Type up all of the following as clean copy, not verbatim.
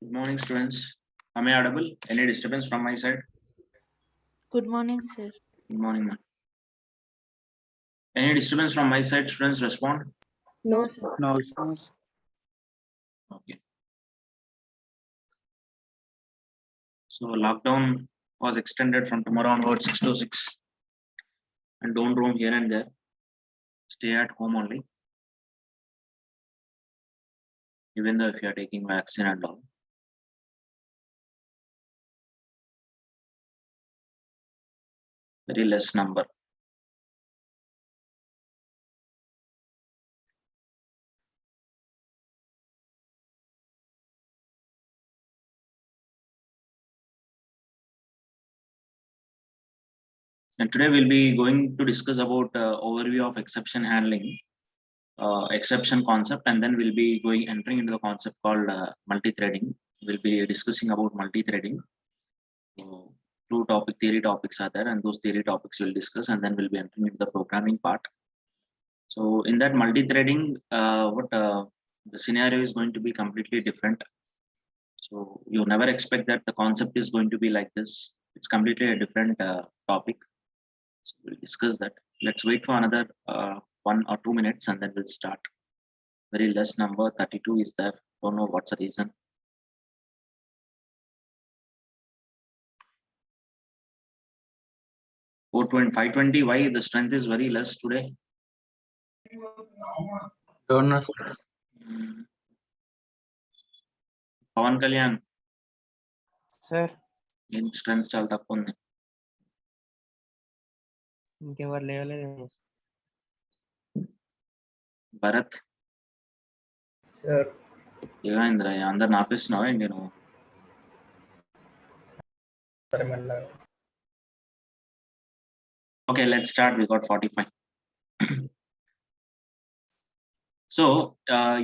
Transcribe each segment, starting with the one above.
Good morning, students. Am I audible? Any disturbance from my side? Good morning, sir. Good morning, ma'am. Any disturbance from my side? Students respond. No, sir. No, Okay. So lockdown was extended from tomorrow onwards 6 to 6, and don't roam here and there. Stay at home only. Even though if you are taking vaccine and all. Very less number. And today we'll be going to discuss about overview of exception handling, exception concept, and then we'll be entering into the concept called multi-threading. We'll be discussing about multi-threading. So two theory topics are there, and those theory topics we'll discuss, and then we'll be entering into the programming part. So in that multi-threading, the scenario is going to be completely different. So you never expect that the concept is going to be like this. It's completely a different topic. So we'll discuss that. Let's wait for another 1 or 2 minutes, and then we'll start. Very less number, 32 is there. Don't know what's the reason. Oh, 520, why the strength is very less today? don't know. Pawan Kalyan sir ఏం strength చాలా తక్కువ ఉంది. ఇంకెవరు లేవలేదు Bharat Sir. ఏమైందిరా అందరు ఆపేస్తున్నావా ఏంటి నువ్వు? Okay, let's start. We got 45. So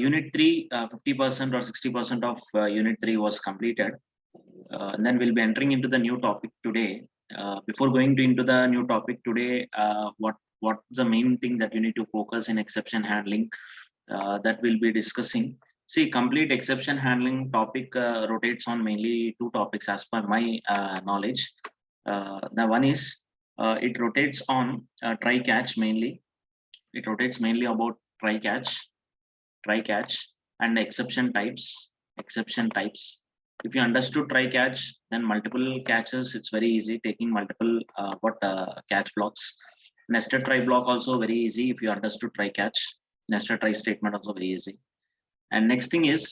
unit 3, 50% or 60% of unit 3 was completed. And then we'll be entering into the new topic today. Before going into the new topic today, what's the main thing that you need to focus in exception handling that we'll be discussing? See, complete exception handling topic rotates on mainly two topics as per my knowledge. The one is it rotates on try catch mainly. It rotates mainly about try catch, and exception types. If you understood try catch, then multiple catches, it's very easy taking multiple catch blocks. Nested try block also very easy if you understood try catch. Nested try statement also very easy. And next thing is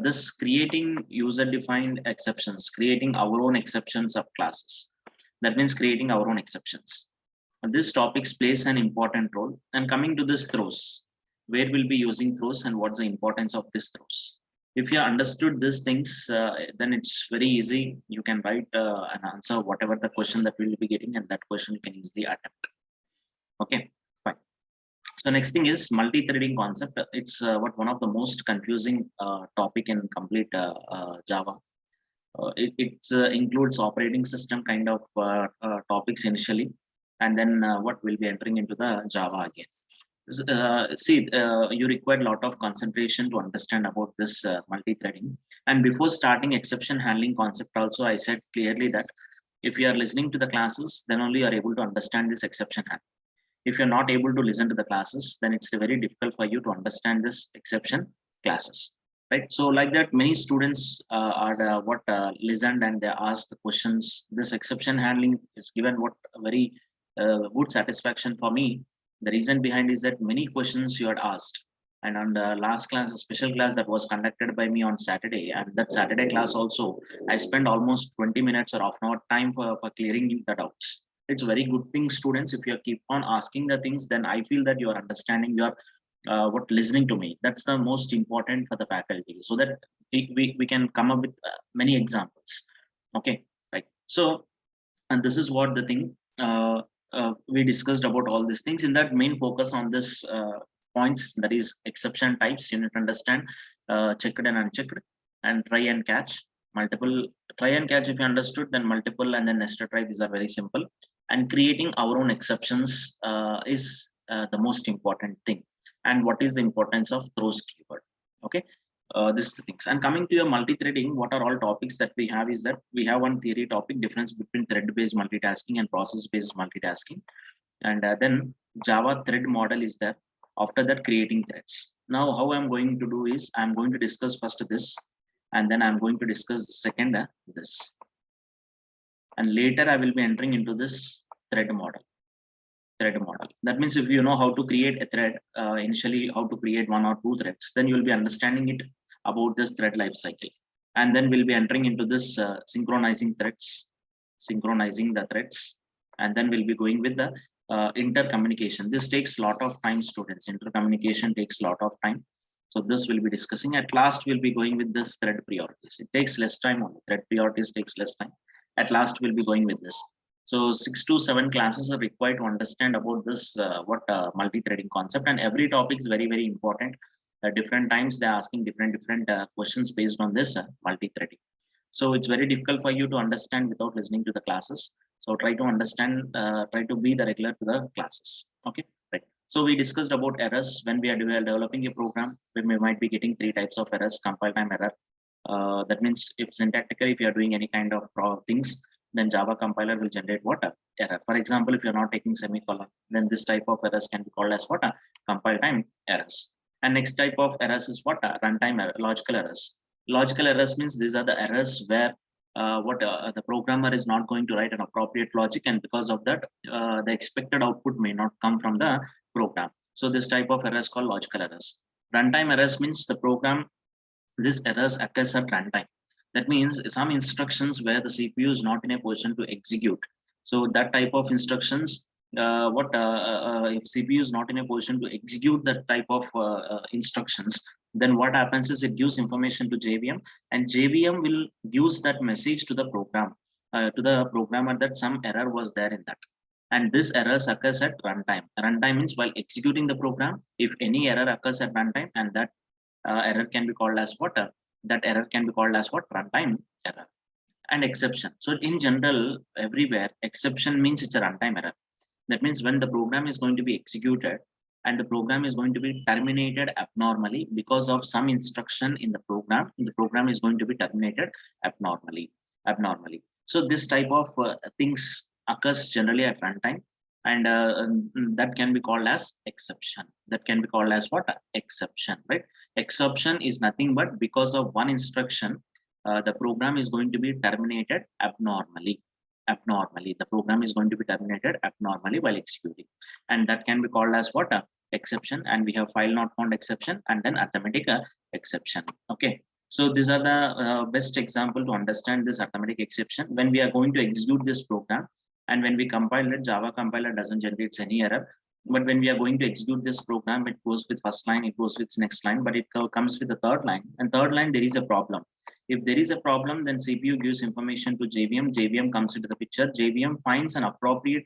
this creating user defined exceptions, creating our own exceptions of classes. That means creating our own exceptions. And this topic plays an important role. And coming to this throws, where we'll be using throws and what's the importance of this throws. If you understood these things, then it's very easy. You can write and answer whatever the question that we'll be getting, and that question you can easily attempt. Okay, fine. So next thing is multi-threading concept. It's one of the most confusing topic in complete Java. It includes operating system kind of topics initially, and then what we'll be entering into the Java again. You require a lot of concentration to understand about this multi-threading. And before starting exception handling concept also, I said clearly that if you are listening to the classes, then only you are able to understand this exception handling. If you're not able to listen to the classes, then it's very difficult for you to understand this exception classes, right? So like that, many students are listened and they asked the questions. This exception handling is given very good satisfaction for me. The reason behind is that many questions you had asked, and on the last class, a special class that was conducted by me on Saturday, and that Saturday class also, I spent almost 20 minutes or half an hour time for clearing the doubts. It's a very good thing, students. If you keep on asking the things, then I feel that you are understanding, you are listening to me. That's the most important for the faculty, so that we can come up with many examples. Okay, right? So, and this is what the thing we discussed about all these things. In that, main focus on this points, that is exception types. You need to understand checked and unchecked, and try and catch. Multiple try and catch, if you understood, then multiple and then nested try, these are very simple. And creating our own exceptions is the most important thing. And what is the importance of throws keyword? Okay, This is the things. And coming to your multi-threading, what are all topics that we have is that we have one theory topic, difference between thread-based multitasking and process-based multitasking. And then Java thread model is there. After that, creating threads. Now, how I'm going to do is I'm going to discuss first this, and then I'm going to discuss second this. And later I will be entering into this thread model. That means if you know how to create a thread, initially how to create 1 or 2 threads, then you will be understanding it about this thread life cycle. And then we'll be entering into this synchronizing the threads, and then we'll be going with the intercommunication. This takes a lot of time, students. Intercommunication takes a lot of time. So this will be discussing. At last, we'll be going with this thread priorities. It takes less time only. Thread priorities takes less time. At last, we'll be going with this. So 6 to 7 classes are required to understand about this multi-threading concept, and every topic is very, very important. At different times, they're asking different questions based on this multi-threading. So it's very difficult for you to understand without listening to the classes. So try to understand, try to be the regular to the classes. Okay, right. So we discussed about errors when we are developing a program. We might be getting 3 types of errors: compile time error. That means if syntactically, if you are doing any kind of things, then Java compiler will generate what error. For example, if you're not taking semicolon, then this type of errors can be called as what compile time errors. And next type of errors is what runtime error, logical errors. Logical errors means these are the errors where the programmer is not going to write an appropriate logic, and because of that, the expected output may not come from the program. So this type of error is called logical errors. Runtime errors means the program, this errors occurs at runtime. That means some instructions where the CPU is not in a position to execute. So that type of instructions, if CPU is not in a position to execute that type of instructions, then what happens is it gives information to JVM, and JVM will use that message to the program, to the programmer, that some error was there in that. And this errors occurs at runtime. Runtime means while executing the program, if any error occurs at runtime, and that error can be called as what? That error can be called as what? Runtime error. And exception. So in general, everywhere, exception means it's a runtime error. That means when the program is going to be executed and the program is going to be terminated abnormally because of some instruction in the program is going to be terminated abnormally. So this type of things occurs generally at runtime, and that can be called as exception. That can be called as what? Exception, right? Exception is nothing but because of one instruction, the program is going to be terminated abnormally. The program is going to be terminated abnormally while executing, and that can be called as what? Exception. And we have file not found exception, and then arithmetic exception. Okay, so these are the best example to understand this arithmetic exception. When we are going to execute this program, and when we compile it, Java compiler doesn't generate any error. But when we are going to execute this program, it goes with first line, it goes with next line, but it comes with the third line. And third line, there is a problem. If there is a problem, then CPU gives information to JVM. JVM comes into the picture. JVM finds an appropriate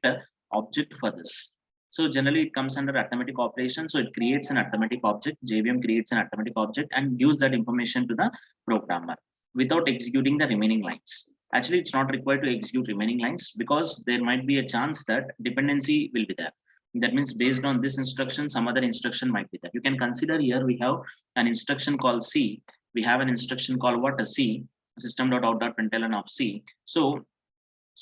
object for this. So generally, it comes under arithmetic operation. So it creates an arithmetic object. JVM creates an arithmetic object and gives that information to the programmer without executing the remaining lines. Actually, it's not required to execute remaining lines because there might be a chance that dependency will be there. That means based on this instruction, some other instruction might be there. You can consider here we have an instruction called C. We have an instruction called what? A C, system.out.println of C. So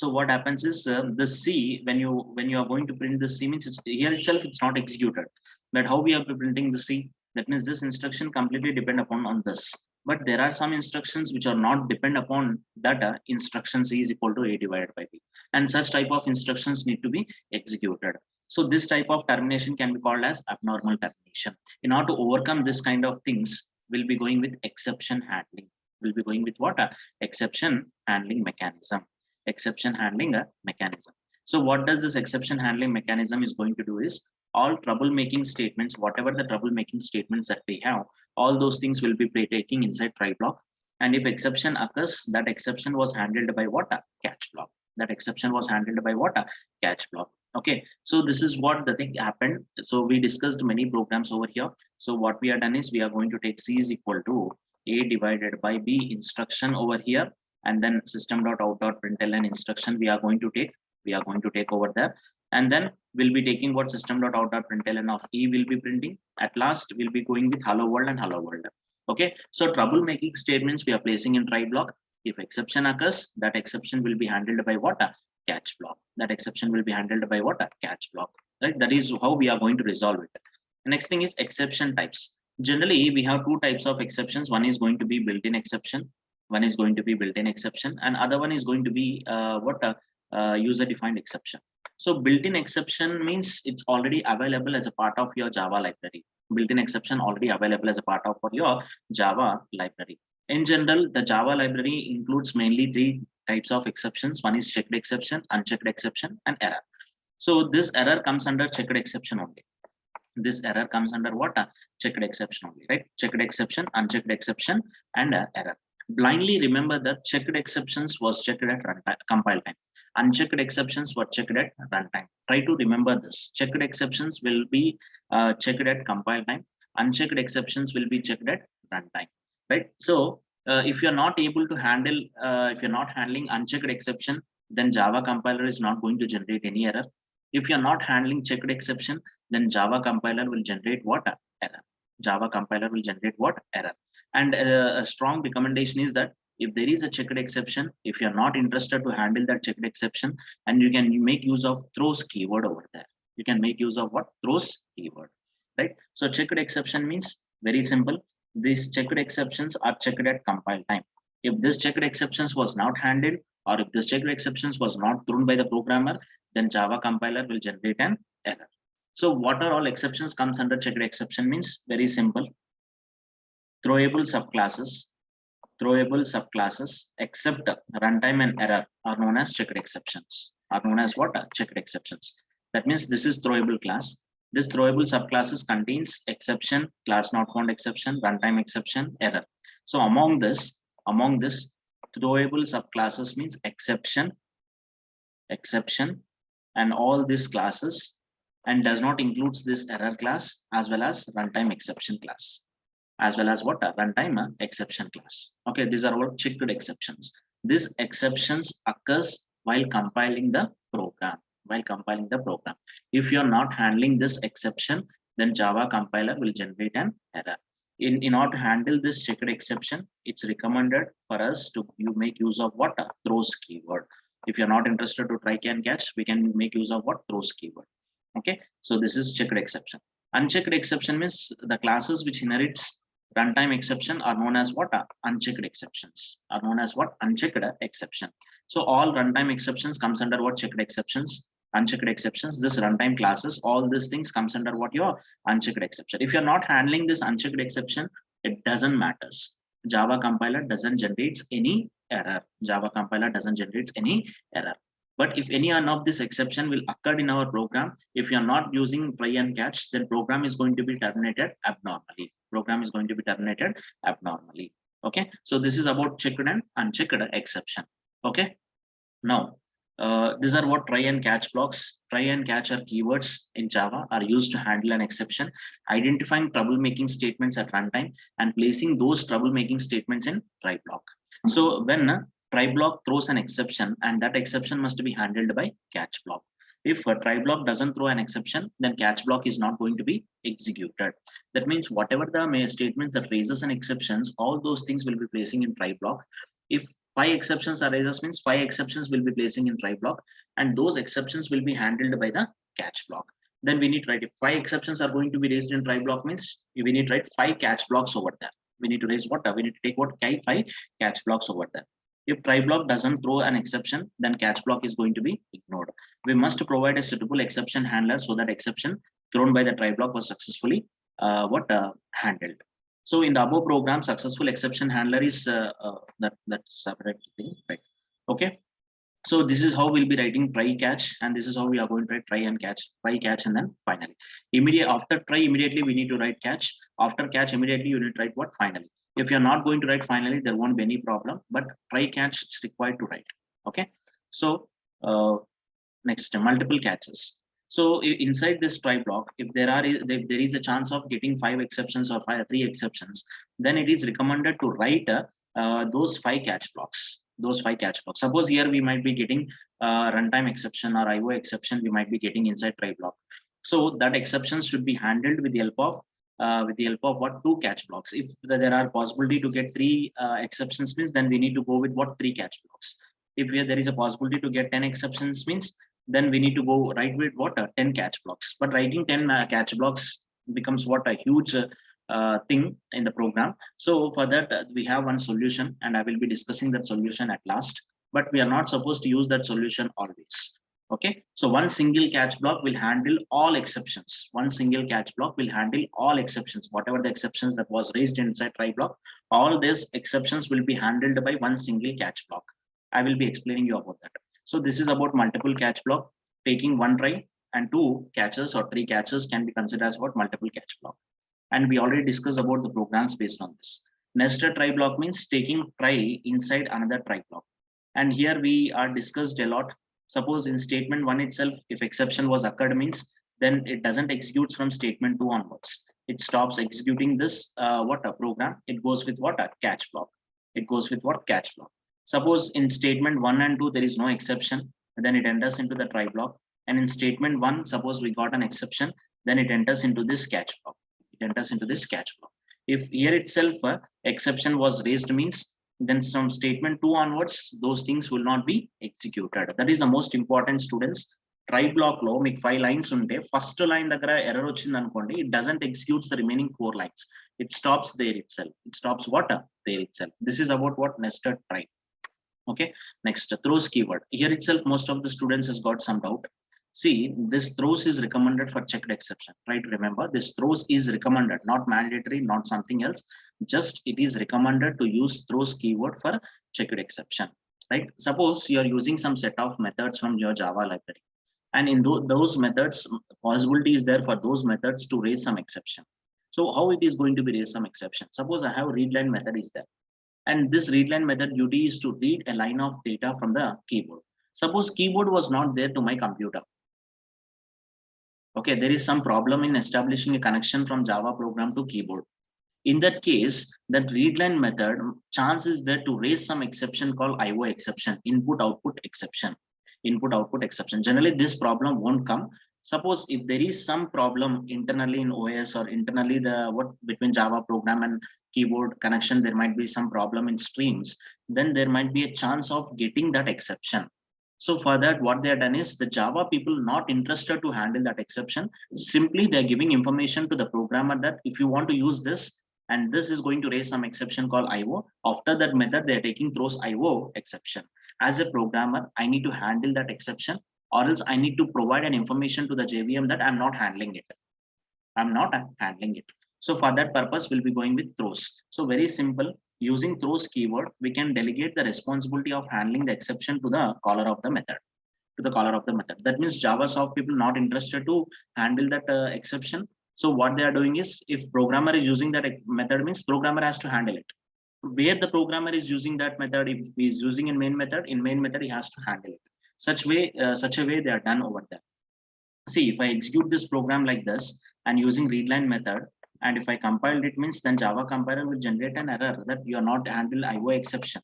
what happens is the C, when you are going to print the C, means here itself it's not executed. But how we are printing the C? That means this instruction completely depend upon on this. But there are some instructions which are not depend upon that instruction C is equal to A divided by B. And such type of instructions need to be executed. So this type of termination can be called as abnormal termination. In order to overcome this kind of things, we'll be going with exception handling. We'll be going with what? Exception handling mechanism. Exception handling mechanism. So what does this exception handling mechanism is going to do is all troublemaking statements, whatever the troublemaking statements that we have, all those things will be taking inside try block. And if exception occurs, that exception was handled by what? Catch block. That exception was handled by what? Catch block. Okay, so this is what the thing happened. So we discussed many programs over here. So what we have done is we are going to take C is equal to A divided by B instruction over here, and then system.out.println instruction we are going to take over there, and then we'll be taking what system.out.println of E will be printing. At last we'll be going with hello world and hello world. Okay, so troublemaking statements we are placing in try block. If exception occurs, that exception will be handled by what? A catch block. That exception will be handled by what? A catch block. Right? That is how we are going to resolve it. The next thing is exception types. Generally, we have two types of exceptions. One is going to be built-in exception. One is going to be built-in exception, and other one is going to be user-defined exception. So built-in exception means it's already available as a part of your Java library. Built-in exception already available as a part of your Java library. In general, the Java library includes mainly three types of exceptions. One is checked exception, unchecked exception, and error. So this error comes under checked exception only. This error comes under what? Checked exception only, right? Checked exception, unchecked exception, and error. Blindly remember that checked exceptions was checked at runtime, compile time. Unchecked exceptions were checked at runtime. Try to remember this. Checked exceptions will be checked at compile time. Unchecked exceptions will be checked at runtime, right? So if you're not able to handle, if you're not handling unchecked exception, then Java compiler is not going to generate any error. If you're not handling checked exception, then Java compiler will generate what? Error. Java compiler will generate what? Error. And a strong recommendation is that if there is a checked exception, if you're not interested to handle that checked exception, and you can make use of throws keyword over there. You can make use of what? Throws keyword, right? So checked exception means very simple. These checked exceptions are checked at compile time. If this checked exceptions was not handled, or if this checked exceptions was not thrown by the programmer, then Java compiler will generate an error. So what are all exceptions comes under checked exception means very simple. Throwable subclasses except runtime and error are known as checked exceptions. Are known as what? Checked exceptions. That means this is throwable class. This throwable subclasses contains exception, class not found exception, runtime exception, error. So among this, throwable subclasses means exception, and all these classes, and does not includes this error class as well as runtime exception class, as well as what? Runtime exception class. Okay, these are all checked exceptions. These exceptions occurs while compiling the program. If you're not handling this exception, then Java compiler will generate an error. In order to handle this checked exception, it's recommended for us to make use of what? Throws keyword. If you're not interested to try can catch, we can make use of what? Throws keyword. Okay, so this is checked exception. Unchecked exception means the classes which inherits runtime exception are known as what? Unchecked exceptions. Are known as what? Unchecked exception. So all runtime exceptions comes under what? Checked exceptions. Unchecked exceptions. This runtime classes, all these things comes under what? Your unchecked exception. If you're not handling this unchecked exception, it doesn't matters. Java compiler doesn't generate any error. Java compiler doesn't generate any error. But if any one of this exception will occur in our program, if you are not using try and catch, then program is going to be terminated abnormally. Okay, so this is about checked and unchecked exception. Okay, now these are what try and catch blocks. Try and catch are keywords in Java are used to handle an exception, identifying troublemaking statements at runtime and placing those troublemaking statements in try block. So when try block throws an exception, and that exception must be handled by catch block. If a try block doesn't throw an exception, then catch block is not going to be executed. That means whatever the statement that raises an exceptions, all those things will be placing in try block. If 5 exceptions are raises means 5 exceptions will be placing in try block, and those exceptions will be handled by the catch block. Then we need to write if 5 exceptions are going to be raised in try block means we need to write 5 catch blocks over there. We need to raise what? We need to take what? 5 catch blocks over there. If try block doesn't throw an exception, then catch block is going to be ignored. We must provide a suitable exception handler so that exception thrown by the try block was successfully handled. So in the above program, successful exception handler is that's separate thing, right? Okay. So this is how we'll be writing try catch, and this is how we are going to write try and catch, and then finally. After try, immediately we need to write catch. After catch, immediately you need to write what? Finally. If you're not going to write finally, there won't be any problem, but try catch it's required to write. Okay. So next, multiple catches. So inside this try block, if there is a chance of getting 5 exceptions or 3 exceptions, then it is recommended to write those 5 catch blocks. Suppose here we might be getting runtime exception or IO exception, we might be getting inside try block. So that exceptions should be handled with the help of with the help of what? 2 catch blocks. If there are possibility to get 3 exceptions means, then we need to go with what? 3 catch blocks. If there is a possibility to get 10 exceptions means, then we need to go right with what? 10 catch blocks. But writing 10 catch blocks becomes what? A huge thing in the program. So for that we have one solution, and I will be discussing that solution at last, but we are not supposed to use that solution always. Okay, so one single catch block will handle all exceptions. One single catch block will handle all exceptions. Whatever the exceptions that was raised inside try block, all these exceptions will be handled by one single catch block. I will be explaining you about that. So this is about multiple catch block. Taking one try and 2 catches or 3 catches can be considered as what? Multiple catch block. And we already discussed about the programs based on this. Nested try block means taking try inside another try block. And here we are discussed a lot. Suppose in statement 1 itself, if exception was occurred means, then it doesn't execute from statement 2 onwards. It stops executing this what? A program. It goes with what? A catch block. It goes with what? Catch block. Suppose in statement 1 and 2 there is no exception, then it enters into the try block. And in statement 1, suppose we got an exception, then it enters into this catch block. It enters into this catch block. If here itself exception was raised means, then from statement 2 onwards, those things will not be executed. That is the most important, students. Try block lo meek 5 lines unte, first line daggara error ochindi anukondi, it doesn't execute the remaining 4 lines. It stops there itself. It stops what? There itself. This is about what? Nested try. Okay, next, throws keyword. Here itself most of the students has got some doubt. See, this throws is recommended for checked exception, right? Remember, this throws is recommended, not mandatory, not something else. Just it is recommended to use throws keyword for checked exception, right? Suppose you are using some set of methods from your Java library, and in those methods, possibility is there for those methods to raise some exception. So how it is going to be raise some exception? Suppose I have readline method is there, and this readline method duty is to read a line of data from the keyboard. Suppose keyboard was not there to my computer. Okay, there is some problem in establishing a connection from Java program to keyboard. In that case, that readline method chance is there to raise some exception called IO exception, input output exception. Input output exception. Generally, this problem won't come. Suppose if there is some problem internally in OS or internally between Java program and keyboard connection, there might be some problem in streams, then there might be a chance of getting that exception. So for that, what they have done is the Java people not interested to handle that exception. Simply they're giving information to the programmer that if you want to use this, and this is going to raise some exception called IO. After that method, they're taking throws IO exception. As a programmer, I need to handle that exception, or else I need to provide an information to the JVM that I'm not handling it. I'm not handling it. So for that purpose, we'll be going with throws. So very simple. Using throws keyword, we can delegate the responsibility of handling the exception to the caller of the method. That means JavaSoft people not interested to handle that exception. So what they are doing is, if programmer is using that method means programmer has to handle it. Where the programmer is using that method, if he is using in main method he has to handle it. Such a way they are done over there. See, if I execute this program like this and using readline method, and if I compiled it means, then Java compiler will generate an error that you are not handled IO exception.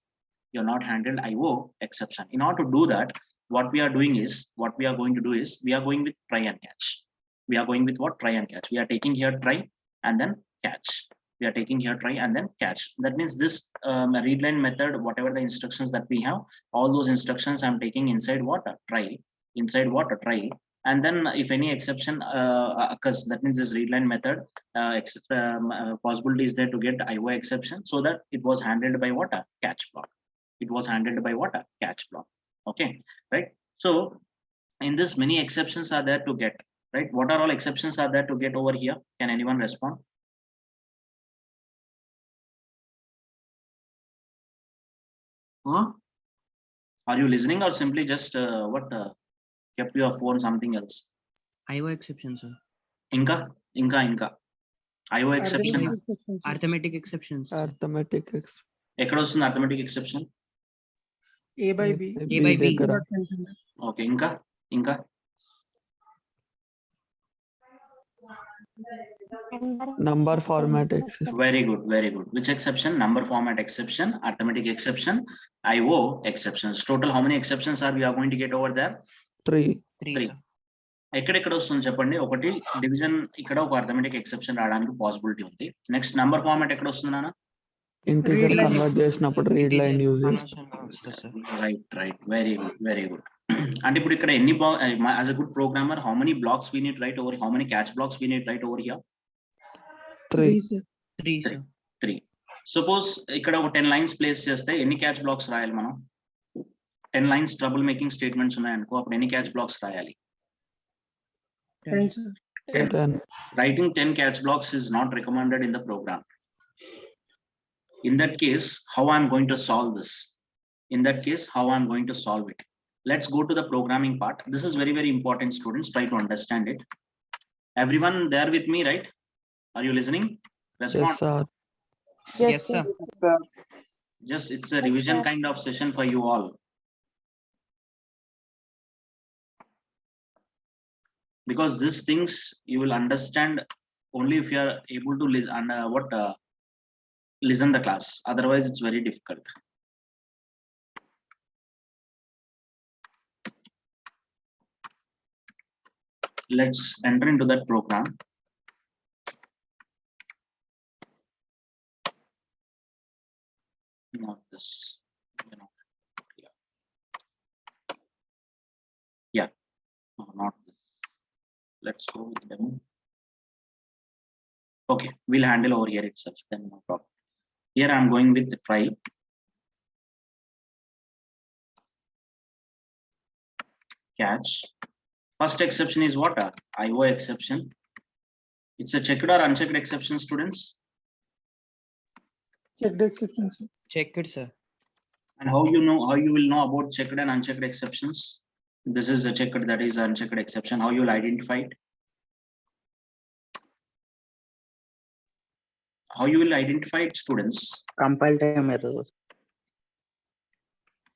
You're not handled IO exception. In order to do that, what we are going to do is we are going with try and catch. We are going with what? Try and catch. We are taking here try and then catch. We are taking here try and then catch. That means this readline method, whatever the instructions that we have, all those instructions I'm taking inside what? Try. Inside what? Try. And then if any exception occurs, that means this readline method possibility is there to get IO exception, so that it was handled by what? A catch block. It was handled by what? A catch block. Okay, right? So in this, many exceptions are there to get, right? What are all exceptions are there to get over here? Can anyone respond? Huh? Are you listening or simply just kept your phone something else? IO exception, sir. Inka. IO exception. Arithmetic exceptions. ఎక్కడ వస్తుంది arithmetic exception? A by B. A by B. Okay, ఇంకా Number format exception. Very good. Which exception? Number format exception, arithmetic exception, IO exceptions. Total how many exceptions are we are going to get over there? 3. Three. ఎక్కడెక్కడ వస్తుంది చెప్పండి. ఒకటి division ఇక్కడ ఒక arithmetic exception రావడానికి possibility ఉంది. Next number format ఎక్కడ వస్తుంది నాన్న? Integer Read line. కన్వర్ట్ చేసినప్పుడు read line use right very good very good. అంటే ఇప్పుడు ఇక్కడ ఎన్ని as a good programmer how many blocks we need right over, how many catch blocks we need right over here? 3. 3 sir. 3 sir. 3. Suppose ఇక్కడ ఒక 10 lines place చేస్తే ఎన్ని catch blocks రాయాలి మనం? 10 లైన్స్ ట్రబుల్ మేకింగ్ స్టేట్మెంట్స్ ఉన్నాయనుకో, అప్పుడు ఎన్ని catch blocks రాయాలి? 10 sir. 10. Writing 10 catch blocks is not recommended in the program. In that case, how I'm going to solve this? In that case, how I'm going to solve it? Let's go to the programming part. This is very, very important, students. Try to understand it. Everyone there with me, right? Are you listening? Respond. Yes, sir. Yes sir. Just it's a revision kind of session for you all. Because these things you will understand only if you are able to listen listen the class. Otherwise, it's very difficult. Let's enter into that program. Not this. Yeah. No, not this. Let's go with demo. Okay, we'll handle over here itself, then no problem. Here I'm going with the try. Catch. First exception is what? IO exception. It's a checked or unchecked exception, students. Check the exception sir. Check it sir. And how you will know about checked and unchecked exceptions? This is a checked, that is unchecked exception. How you will identify it? How you will identify it, students? Compile time error.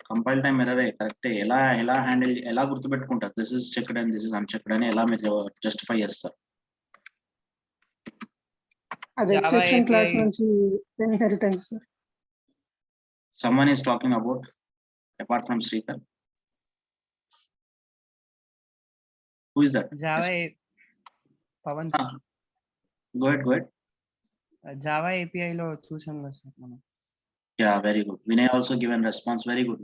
Compile time error correct. Ela handle ela gurtu pettukuntaru. This is checked and this is unchecked ani ela meer justify chestaru. Adi Java exception class API. nunchi inheritance sir. Someone is talking about apart from Srikar. Who is that? Java Yes. Pavan Ah, go ahead. Java API లో చూసాం కదా sir మనం. Yeah, very good. Vinay also given response. Very good.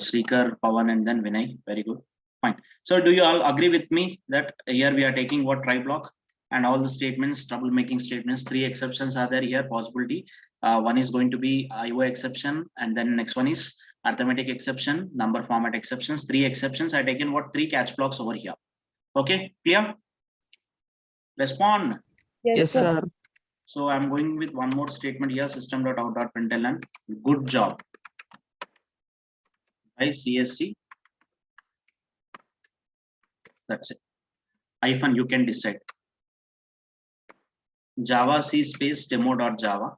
Srikar, Pawan, and then Vinay. Very good. Fine. So, do you all agree with me that here we are taking what try block and all the statements, troublemaking statements? 3 exceptions are there here. Possibility. One is going to be IO exception, and then next one is arithmetic exception, number format exceptions. 3 exceptions. I taken what 3 catch blocks over here. Okay, clear? Respond. Yes, sir. So I'm going with one more statement here, system.out.println. Good job by CSC. That's it. Hyphen, you can decide. Java C space demo.java.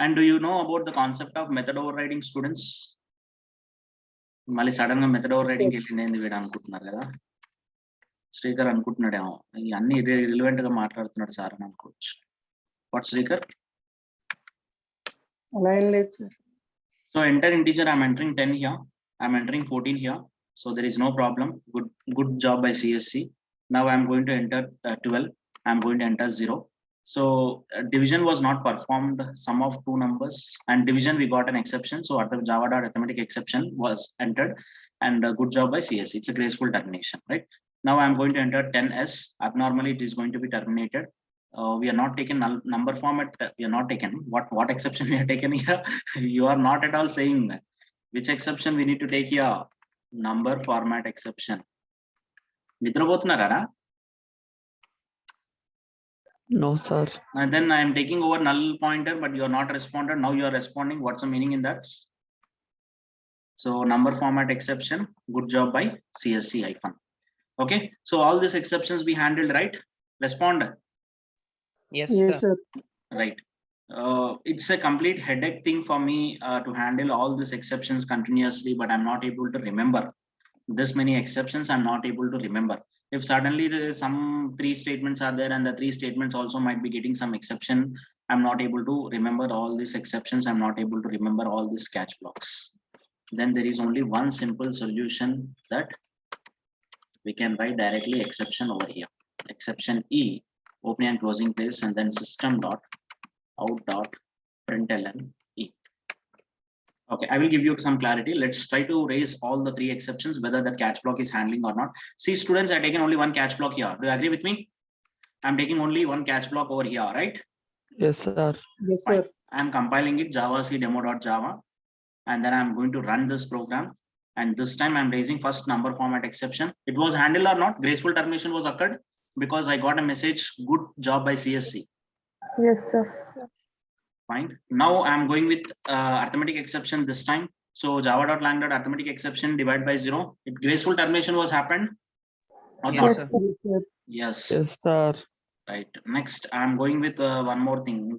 And do you know about the concept of method overriding, students? Mali sudden method overriding అనుకుంటున్నారు కదా. శ్రీకర్ అనుకుంటున్నాడేమో అన్ని relevant గా మాట్లాడుతున్నాడు sir అని అనుకోవచ్చు. What Srikar? అలా ఏం లేదు sir. So enter integer. I'm entering 10 here. I'm entering 14 here. So there is no problem. Good job by CSC. Now I'm going to enter 12. I'm going to enter 0. So division was not performed. Sum of 2 numbers and division we got an exception. So Java.arithmetic exception was entered, and good job by CSC. It's a graceful termination, right? Now I'm going to enter 10s. Abnormally, it is going to be terminated. We are not taken number format. We are not taken. What exception we are taken here? You are not at all saying which exception we need to take here. Number format exception. Nidrabothunarara? No, sir. And then I am taking over null pointer, but you are not responded. Now you are responding. What's the meaning in that? So number format exception. Good job by CSC hyphen. Okay. So all these exceptions we handled, right? Respond. Yes Yes sir. sir. Right. It's a complete headache thing for me to handle all these exceptions continuously, but I'm not able to remember this many exceptions. I'm not able to remember. If suddenly there is some 3 statements are there and the 3 statements also might be getting some exception, I'm not able to remember all these exceptions. I'm not able to remember all these catch blocks. then there is only one simple solution, that we can write directly exception over here. Exception E, opening and closing brace, and then system dot out dot println E. Okay, I will give you some clarity. Let's try to raise all the three exceptions, whether that catch block is handling or not. See, students, I've taken only one catch block here. Do you agree with me? I'm taking only one catch block over here, right? Yes, sir. Yes, Fine. sir. I'm compiling it Java C demo.java, and then I'm going to run this program. And this time I'm raising first number format exception. It was handled or not? Graceful termination was occurred because I got a message, good job by CSC. Yes, sir. Fine. Now I'm going with arithmetic exception this time. So java.lang.arithmetic exception divide by 0. If graceful termination was happened or Yes, not? sir. Yes, sir. Yes. Yes, sir. Right. Next, I'm going with one more thing.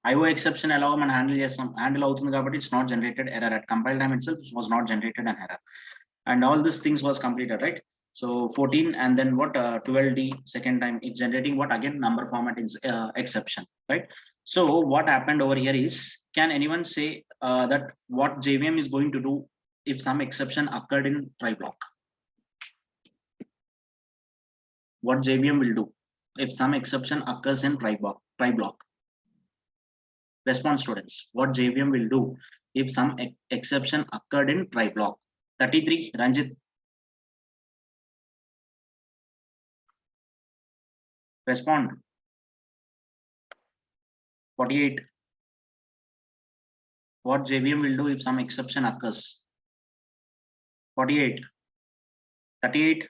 IO exception allow and handle but it's not generated error at compile time itself. It was not generated an error, and all these things was completed, right? So 14 and then what 12D second time it's generating what again number format is exception, right? So what happened over here is, can anyone say that what JVM is going to do if some exception occurred in try block? What JVM will do if some exception occurs in try block? Response, students. What JVM will do if some exception occurred in try block? 33, Ranjit. Respond. 48. What JVM will do if some exception occurs? 48. 38.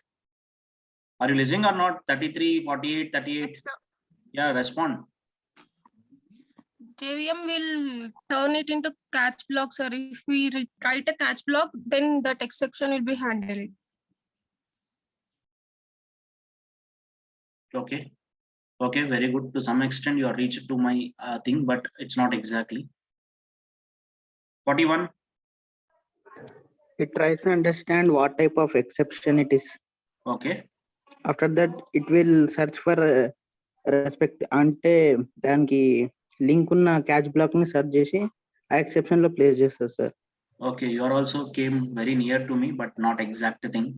Are you listening or not? 33, 48, 38. Yes, sir. Yeah, respond. JVM will turn it into catch block, sir. If we write a catch block, then that exception will be handled. Okay. Okay, very good. To some extent, you are reached to my thing, but it's not exactly. 41. It tries to understand what type of exception it is. Okay. After that, it will search for respect ante దానికి link ఉన్న catch black ని search చేసి ఆ exception లో place చేస్తారు sir. Okay, you are also came very near to me, but not exact thing.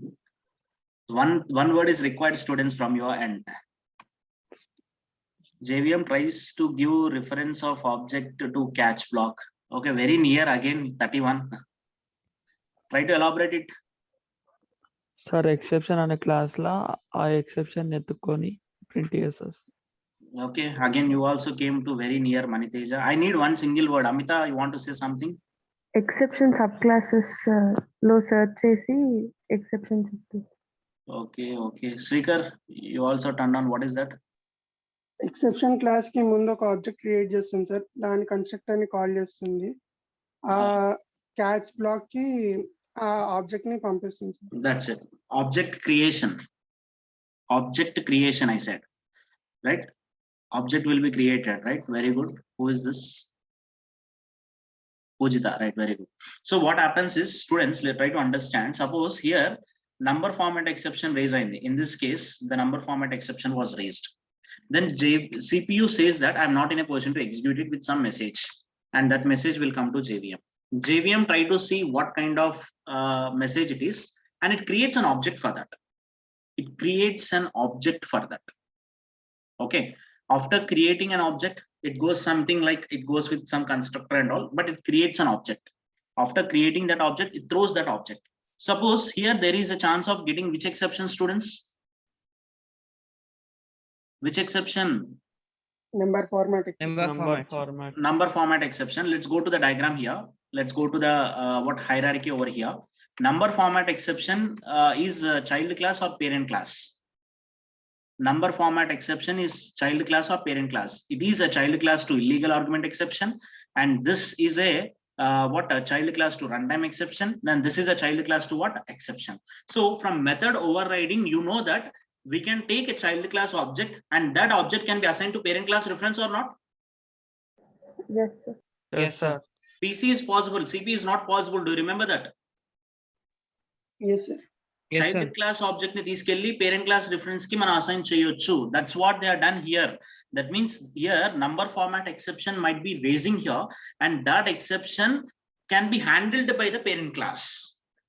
One word is required, students, from your end. JVM tries to give reference of object to catch block. Okay, very near again, 31. Try to elaborate it. Sir exception అనే class లా ఆ exception ఎత్తుకొని print చేస్తారు. Okay, again you also came to very near, Maniteja. I need one single word. Amita, you want to say something? Exception sub classes లో search చేసి exception చెప్తుంది. Okay, okay. Srikar, you also turned on. What is that? Exception class కి ముందు ఒక object create చేస్తుంది sir. దాని constructor ని call చేస్తుంది. ఆ క్యాచ్ బ్లాక్ కి ఆ ఆబ్జెక్ట్ ని పంపిస్తుంది sir. That's it. Object creation. Object creation, I said. Right? Object will be created, right? Very good. Who is this? Pujita, right? Very good. So what happens is, students, let's try to understand. Suppose here number format exception raised. In this case, the number format exception was raised. Then CPU says that I'm not in a position to execute it with some message, and that message will come to JVM. JVM try to see what kind of message it is, and it creates an object for that. It creates an object for that. Okay. After creating an object, it goes something like it goes with some constructor and all, but it creates an object. After creating that object, it throws that object. Suppose here there is a chance of getting which exception, students? Which exception? Number format Number format. Number format exception. Let's go to the diagram here. Let's go to the what hierarchy over here. Number format exception is child class or parent class? Number format exception is child class or parent class? It is a child class to illegal argument exception, and this is a what a child class to runtime exception. Then this is a child class to what exception. So from method overriding, you know that we can take a child class object, and that object can be assigned to parent class reference or not. Yes, sir. Yes, sir. PC is possible, CP is not possible. Do you remember that? Yes sir. Yes, Child sir. class object ni తీసుకెళ్ళి parent class reference ki మనం assign చేయొచ్చు. That's what they are done here. That means here number format exception might be raising here, and that exception can be handled by the parent class.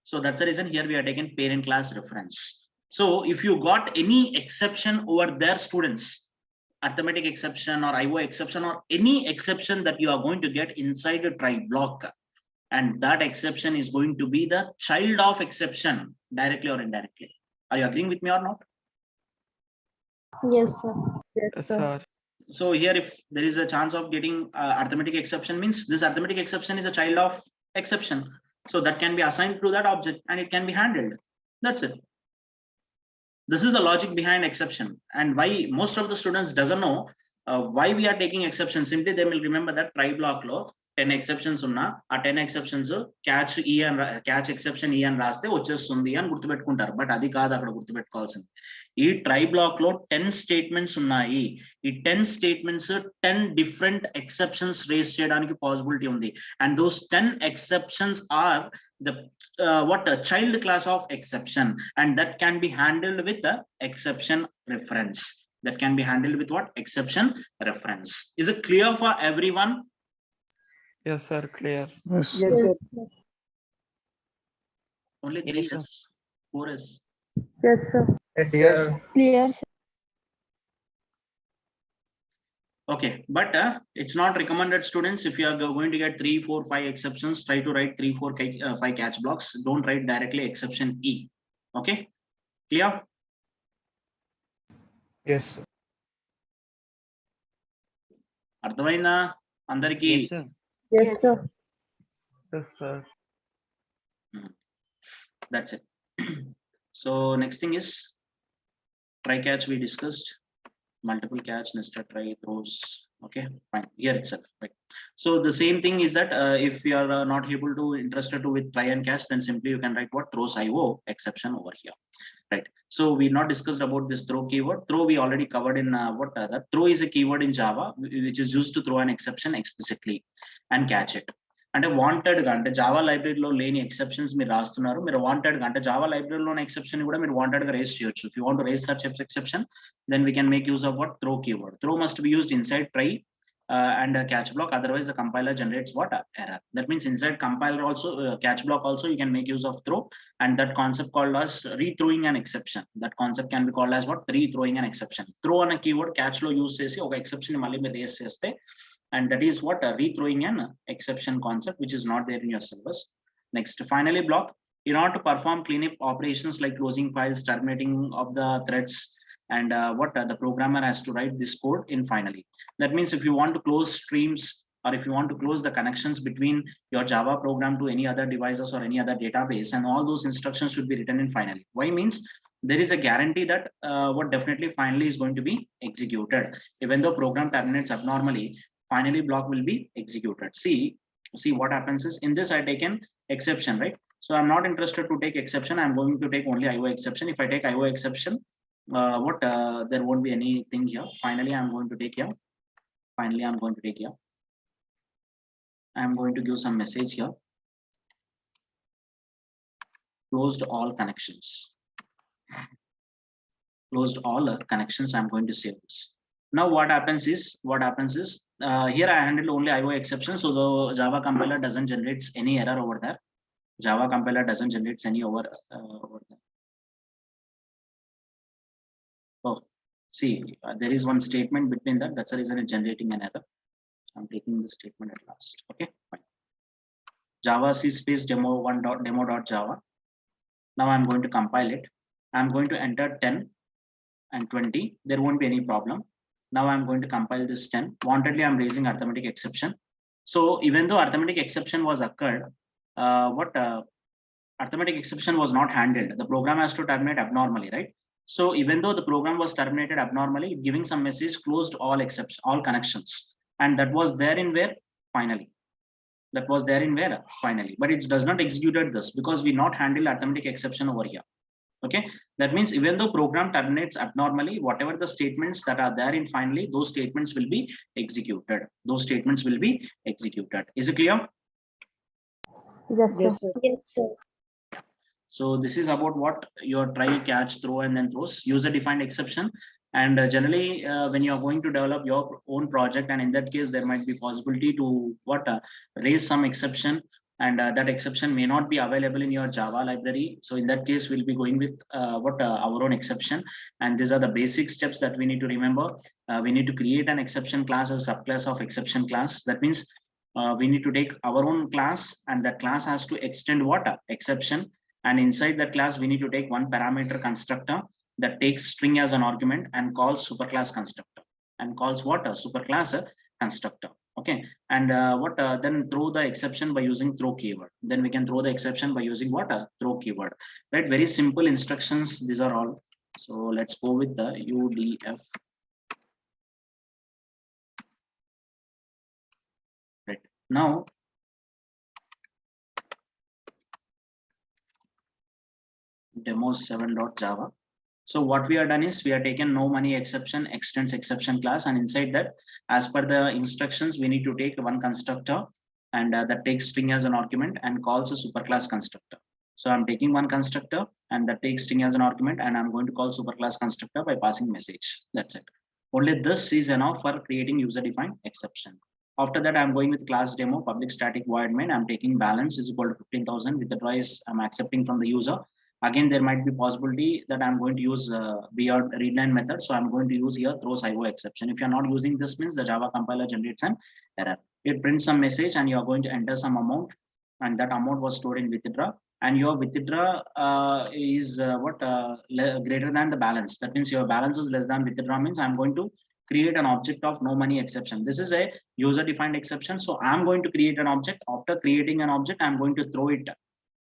So that's the reason here we are taking parent class reference. So if you got any exception over their students, arithmetic exception or IO exception or any exception that you are going to get inside a try block, and that exception is going to be the child of exception directly or indirectly. Are you agreeing with me or not? Yes, sir. Yes, sir. So here, if there is a chance of getting arithmetic exception, means this arithmetic exception is a child of exception. So that can be assigned to that object and it can be handled. That's it. This is the logic behind exception, and why most of the students doesn't know why we are taking exception. Simply they will remember that try block lo 10 exceptions unna, a 10 exceptions catch E and catch exception E and raste వచ్చేస్తుంది అని గుర్తుపెట్టుకుంటారు. But అది కాదు అక్కడ గుర్తుపెట్టుకోవాల్సింది. ఈ try black లో 10 statements ఉన్నాయి. ఈ 10 స్టేట్మెంట్స్ 10 డిఫరెంట్ ఎక్సెప్షన్స్ రేస్ చేయడానికి పాసిబిలిటీ ఉంది. And those 10 exceptions are the what a child class of exception, and that can be handled with the exception reference. That can be handled with what? Exception reference. Is it clear for everyone? Yes, sir. Clear. Yes, sir. Only 3 Yes, sir. is 4 is Yes, sir. Clear, sir. okay, but it's not recommended, students. If you are going to get 3, 4, 5 exceptions, try to write 3, 4, 5 catch blocks. Don't write directly exception E. Okay, clear? Yes, sir. అర్థమైందా అందరికి? Yes, sir. Yes, sir. Yes, sir. That's it. So next thing is try catch. We discussed multiple catch, nested try, throws. Okay, fine. Here itself, right? So the same thing is that if you are not able to interested to with try and catch, then simply you can write what? Throws IO exception over here, right? So we not discussed about this throw keyword. Throw we already covered in what that throw is a keyword in Java which is used to throw an exception explicitly and catch it. అంటే wanted గా అంటే Java లైబ్రరీలో లేని exceptions మీరు రాస్తున్నారు, మీరు wanted గా అంటే జావా లైబ్రరీలోని ఎక్సెప్షన్ కూడా మీరు వాంటెడ్ గా రేస్ చేయొచ్చు. If you want to raise such exception, then we can make use of what? Throw keyword. Throw must be used inside try and catch block, otherwise the compiler generates what? Error. That means inside compiler also catch block also you can make use of throw, and that concept called as rethrowing an exception. That concept can be called as what? Rethrowing an exception. Throw on a keyword catch lo use chesi oka exception ni malli meer raise cheste, and that is what? Rethrowing an exception concept, which is not there in your syllabus. Next, finally block. In order to perform cleanup operations like closing files, terminating of the threads, and the programmer has to write this code in finally. That means if you want to close streams, or if you want to close the connections between your Java program to any other devices or any other database, and all those instructions should be written in finally. Why? Means there is a guarantee that what definitely finally is going to be executed. Even though program terminates abnormally, finally block will be executed. See what happens is, in this I taken exception, right? So I'm not interested to take exception. I'm going to take only IO exception. If I take IO exception, there won't be anything here. Finally I'm going to take here. Finally I'm going to take here. I'm going to give some message here. Closed all connections. Closed all connections. I'm going to save this. Now what happens is here I handle only IO exception, so the Java compiler doesn't generate any error over there. Java compiler doesn't generate any over there. Oh, see, there is one statement between that. That's the reason it's generating an error. I'm taking this statement at last. Okay, fine. Java C space demo.java. Now I'm going to compile it. I'm going to enter 10 and 20. There won't be any problem. Now I'm going to compile this 10. Wantedly, I'm raising arithmetic exception. So even though arithmetic exception was occurred, arithmetic exception was not handled. The program has to terminate abnormally, right? So even though the program was terminated abnormally, giving some message closed all exceptions, all connections, and that was there in where? Finally. That was there in where? Finally. But it does not execute this because we not handle arithmetic exception over here. Okay, that means even though program terminates abnormally, whatever the statements that are there in finally, those statements will be executed. Those statements will be executed. Is it clear? Yes, sir. Yes, sir. So this is about what your try, catch, throw, and then throws. User defined exception. And generally, when you are going to develop your own project, and in that case, there might be possibility to raise some exception and that exception may not be available in your Java library. So in that case, we'll be going with our own exception. And these are the basic steps that we need to remember. We need to create an exception class as a subclass of exception class. That means we need to take our own class, and that class has to extend what? Exception. And inside that class, we need to take one parameter constructor that takes string as an argument and calls superclass constructor, and calls what? A superclass constructor. Okay, and then throw the exception by using throw keyword. Then we can throw the exception by using what? A throw keyword. Right, very simple instructions, these are all. So let's go with the UDF. Right, now demo7.java. So what we have done is we have taken no money exception, extends exception class, and inside that, as per the instructions, we need to take one constructor, and that takes string as an argument and calls a superclass constructor. So I'm taking one constructor and that takes string as an argument, and I'm going to call superclass constructor by passing message. That's it. Only this is enough for creating user-defined exception. After that, I'm going with class demo public static void main. I'm taking balance is equal to 15,000 with the twice I'm accepting from the user. Again, there might be possibility that I'm going to use beyond readline method. So I'm going to use here throws IO exception. If you're not using this, means the Java compiler generates an error. It prints some message and you're going to enter some amount, and that amount was stored in withdraw. And your withdraw is greater than the balance. That means your balance is less than withdraw, means I'm going to create an object of no money exception. This is a user defined exception. So I'm going to create an object. After creating an object, I'm going to throw it,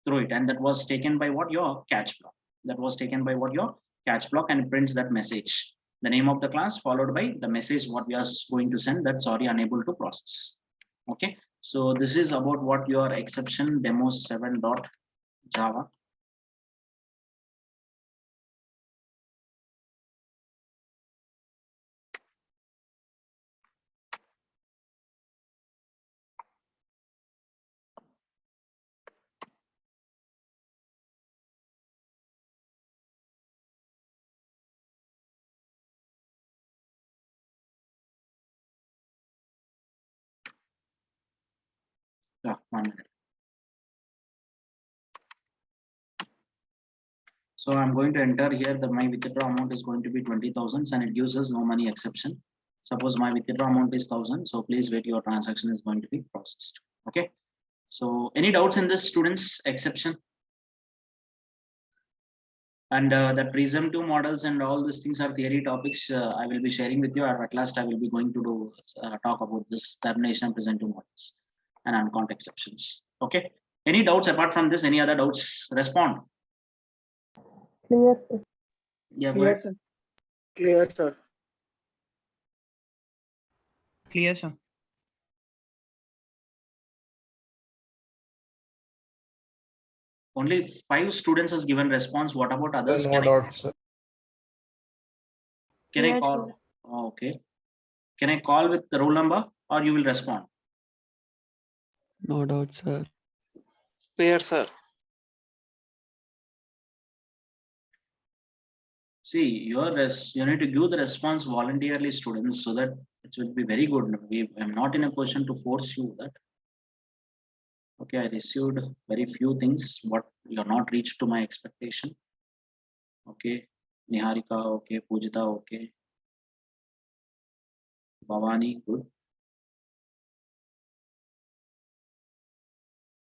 and that was taken by what? Your catch block. That was taken by what? Your catch block, and it prints that message, the name of the class followed by the message what we are going to send, that sorry, unable to process. Okay, so this is about what your exception demo7.java. Yeah, 1 minute. So I'm going to enter here that my withdraw amount is going to be 20,000, and it gives us no money exception. Suppose my withdraw amount is 1,000. So please wait, your transaction is going to be processed. Okay. So any doubts in this, students? Exception and the presumptive models and all these things are theory topics. I will be sharing with you, or at last I will be going to do talk about this termination and presumptive models and uncount exceptions. Okay. Any doubts apart from this? Any other doubts? Respond. Clear, sir. Yeah, go ahead. Yes, sir. Clear, sir. Clear, sir. Only 5 students has given response. What about others? No doubts, sir. Can I Clear, call? sir. Oh, okay. Can I call with the roll number, or you will respond? No doubt, sir. Clear, sir. See, you need to give the response voluntarily, students, so that it will be very good. I'm not in a position to force you that. Okay, I received very few things, but you're not reached to my expectation. Okay, Niharika, okay, Pujita, okay. Bhavani, good.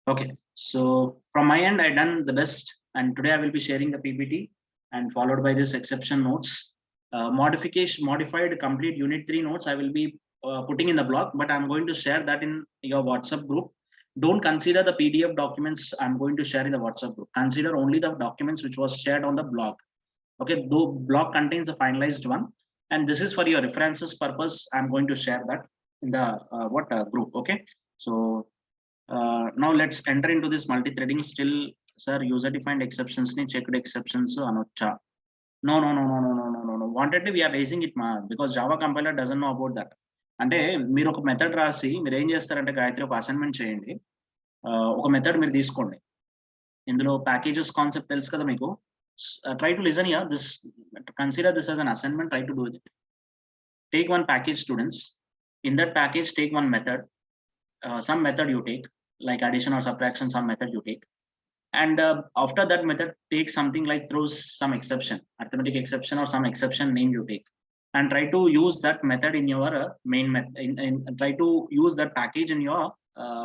Okay, so from my end, I done the best, and today I will be sharing the PPT and followed by this exception notes. Modified complete unit 3 notes I will be putting in the blog, but I'm going to share that in your WhatsApp group. Don't consider the PDF documents I'm going to share in the WhatsApp group. Consider only the documents which was shared on the blog. Okay, though blog contains a finalized one, and this is for your references purpose. I'm going to share that in the group. Okay, so now let's enter into this multi-threading. Still, sir, user-defined exceptions ni checked exceptions anocha. No. Wantedly we are raising it, because Java compiler doesn't know about that. అంటే మీరు ఒక method రాసి మీరు ఏం చేస్తారంటే గాయత్రి ఒక assignment చేయండి. ఒక మెథడ్ మీరు తీసుకోండి. ఇందులో ప్యాకేజెస్ కాన్సెప్ట్ తెలుసు కదా మీకు. Try to listen here. Consider this as an assignment. Try to do it. Take one package, students. In that package, take one method. Some method you take. like addition or subtraction, some method you take. And after that method, take something like throws some exception, arithmetic exception or some exception name you take, and try to use that method in your main method. Try to use that package in your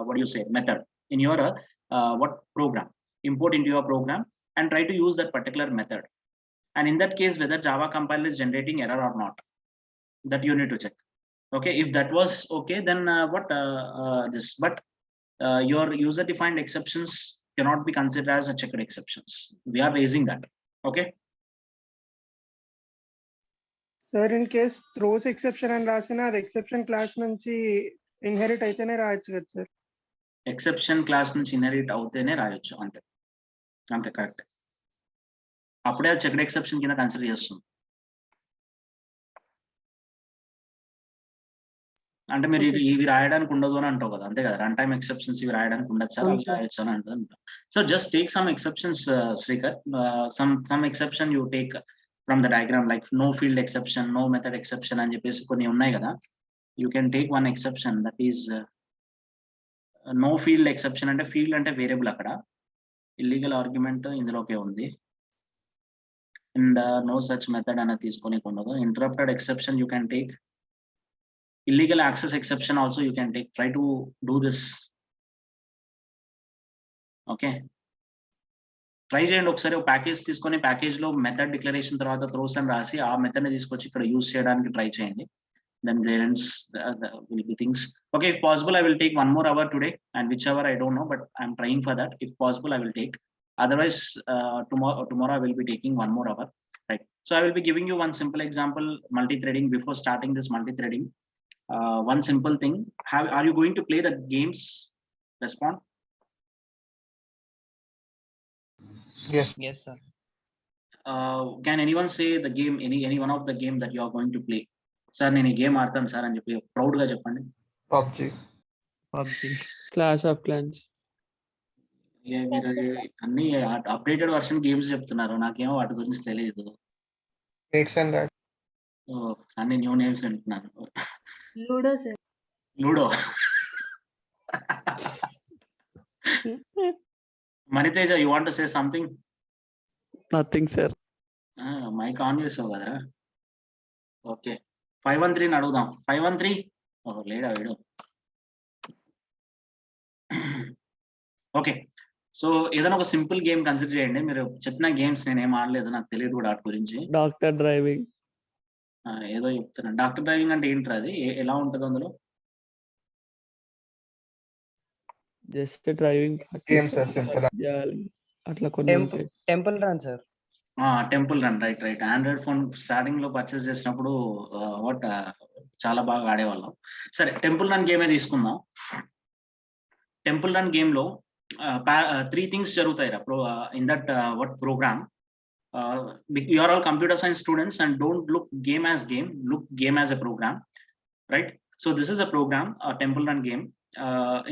what do you say, method in your what program, import into your program, and try to use that particular method. And in that case, whether Java compiler is generating error or not, that you need to check. Okay, if that was okay, then this, but your user defined exceptions cannot be considered as a checked exceptions. We are raising that. Okay. Sir in case throws exception అని రాసినా అది exception class నుంచి inherit అయితేనే రాయొచ్చు కదా sir. Exception class నుంచి inherit అవుతేనే రాయొచ్చు, అంతే అంతే, కరెక్ట్. అప్పుడే చెక్డ్ ఎక్సెప్షన్ కింద కన్సిడర్ చేస్తుంది. అంటే మీరు ఇవి రాయడానికి ఉండదు అని అంటావు కదా, అంతే కదా, రన్ టైమ్ ఎక్సెప్షన్స్ ఇవి రాయడానికి ఉండదు సార్, అవి రాయొచ్చు అని అంటారు. So just take some exceptions Srikar, some exception you take from the diagram, like no field exception, no method exception అని చెప్పేసి కొన్ని ఉన్నాయి కదా. You can take one exception, that is no field exception. అంటే ఫీల్డ్ అంటే వేరియబుల్, అక్కడ illegal argument ఇందులోకే ఉంది. అండ్ నో సచ్ మెథడ్ అనేది తీసుకొని ఉండదు. Interrupted exception you can take. Illegal access exception also you can take. Try to do this. Okay, try చేయండి ఒకసారి. ఒక ప్యాకేజ్ తీసుకొని ప్యాకేజ్ లో మెథడ్ డిక్లరేషన్ తర్వాత థ్రోస్ అని రాసి ఆ మెథడ్ ని తీసుకొచ్చి ఇక్కడ యూస్ చేయడానికి ట్రై చేయండి. Then there will be things. Okay, if possible I will take 1 more hour today, and whichever I don't know, but I'm trying for that. If possible I will take, otherwise tomorrow I will be taking 1 more hour, right? So I will be giving you one simple example, multi-threading. Before starting this multi-threading, one simple thing, are you going to play the games? Respond. Yes. Yes, sir. Can anyone say the game, any one of the game that you are going to play? Sir, nene game aadtanu sir అని చెప్పి proud గా చెప్పండి. PUBG. Clash of Clans. మీరు అన్ని updated version games చెప్తున్నారు, నాకేమో వాటి గురించి తెలియదు. అన్ని న్యూ నేమ్స్ వింటున్నాను. Ludo sir. Ludo. Maniteja, you want to say something? Nothing, sir. Mic on చేసావు కదా. ఓకే, 513 అడుగుదాం. 513 లేడా వీడు. ఓకే, సో ఏదైనా ఒక సింపుల్ గేమ్ కన్సిడర్ చేయండి. మీరు చెప్పిన గేమ్స్ నేను ఏం ఆడలేదు, నాకు తెలియదు కూడా వాటి గురించి. Doctor driving. ఏదో చెప్తున్నాను. డాక్టర్ డ్రైవింగ్ అంటే ఏంటి, అది ఎలా ఉంటుంది అందులో? Just driving Games are simple. అట్లా కొన్ని temple run sir. Temple run, right right. Android phone starting లో పర్చేస్ చేసినప్పుడు చాలా బాగా ఆడేవాళ్ళం. సరే, టెంపుల్ రన్ గేమే తీసుకుందాం. టెంపుల్ రన్ గేమ్ లో 3 things జరుగుతాయి in that what program. You are all computer science students and don't look game as game, look game as a program, right? So this is a program, a temple run game.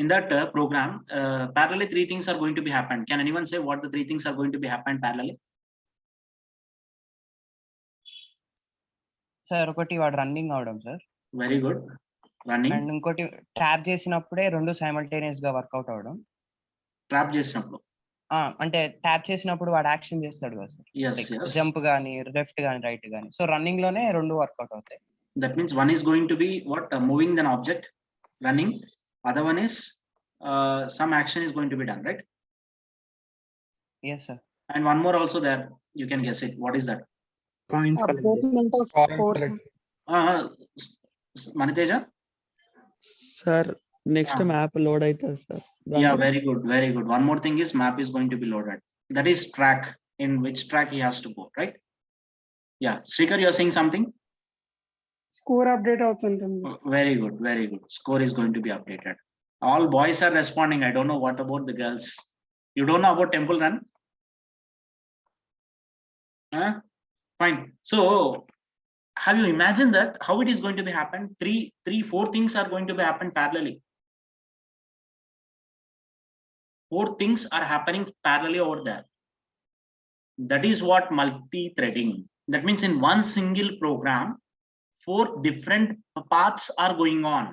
In that program, parallelly 3 things are going to be happen. Can anyone say what the 3 things are going to be happen parallelly? Sir ఒకటి వాడు running అవడం sir. Very good, running. And ఇంకోటి tap చేసినప్పుడే 2 simultaneous గా work out అవడం. Trap చేసినప్పుడు అంటే tap చేసినప్పుడు వాడు యాక్షన్ చేస్తాడు కదా సార్. yes yes, జంప్ గానీ లెఫ్ట్ గానీ రైట్ గానీ. సో రన్నింగ్ లోనే 2 వర్కౌట్ అవుతాయి. that means one is going to be what, moving an object, running. Other one is some action is going to be done, right? Yes sir. And one more also there, you can guess it. What is that? Updatement of force. Maniteja? Sir next map load అవుతుంది sir. Yeah, very good, very good. One more thing is map is going to be loaded. That is track, in which track he has to go, right? Yeah, Srikar, you're saying something? Score update అవుతుంటుంది. Very good, very good. Score is going to be updated. All boys are responding. I don't know what about the girls. You don't know about Temple Run? Fine. So have you imagined that how it is going to be happen? 4 things are going to be happen parallelly. 4 things are happening parallelly over there. That is what multi-threading. That means in one single program, 4 different paths are going on.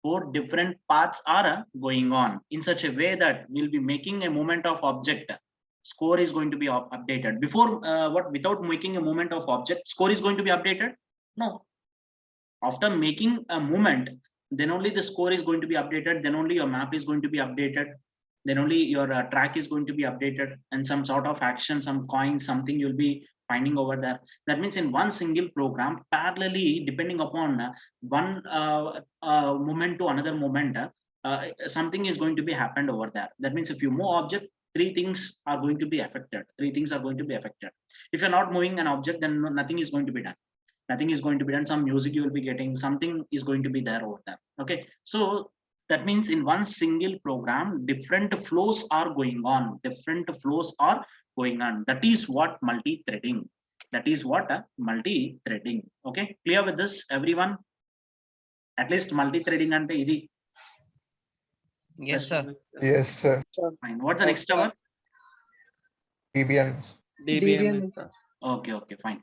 4 different paths are going on in such a way that we'll be making a movement of object. Score is going to be updated before without making a movement of object, score is going to be updated? No. After making a movement, then only the score is going to be updated, then only your map is going to be updated, then only your track is going to be updated, and some sort of action, some coins, something you'll be finding over there. That means in one single program, parallelly, depending upon one moment to another moment, something is going to be happened over there. That means if you move object, 3 things are going to be affected. 3 things are going to be affected. If you're not moving an object, then nothing is going to be done. Nothing is going to be done. Some music you will be getting, something is going to be there over there. Okay, so that means in one single program, different flows are going on. Different flows are going on. That is what multi-threading. That is what multi-threading. Okay, clear with this, everyone? At least multi-threading ante idi. Yes, sir. Yes, sir. Fine. What's the next tower? DBM. DBM. Okay, fine.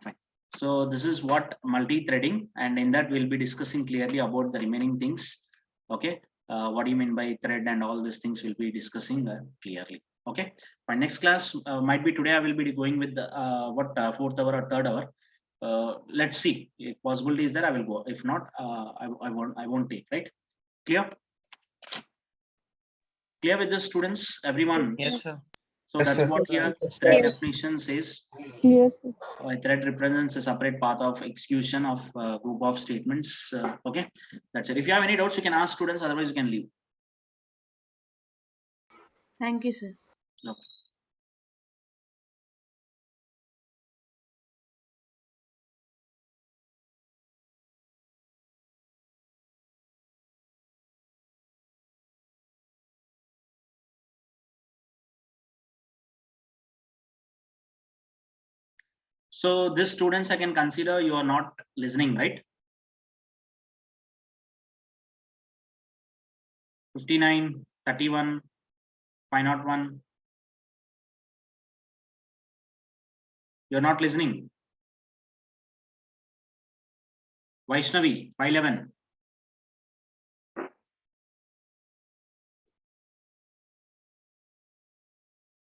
So this is what multi-threading, and in that we'll be discussing clearly about the remaining things. Okay, what do you mean by thread and all these things we'll be discussing clearly. Okay, my next class might be today. I will be going with the 4th hour or 3rd hour. Let's see if possibility is there. I will go. If not, I won't take. Right? Clear? Clear with the students, everyone? Yes, sir. So Yes, that's sir. what here Yes, thread sir. definition says. Yes. A thread represents a separate path of execution of a group of statements. Okay, that's it. If you have any doubts, you can ask students. Otherwise, you can leave. Thank you, sir. So this students, I can consider you are not listening, right? 59, 31, 501. You're not listening. Vaishnavi, 511.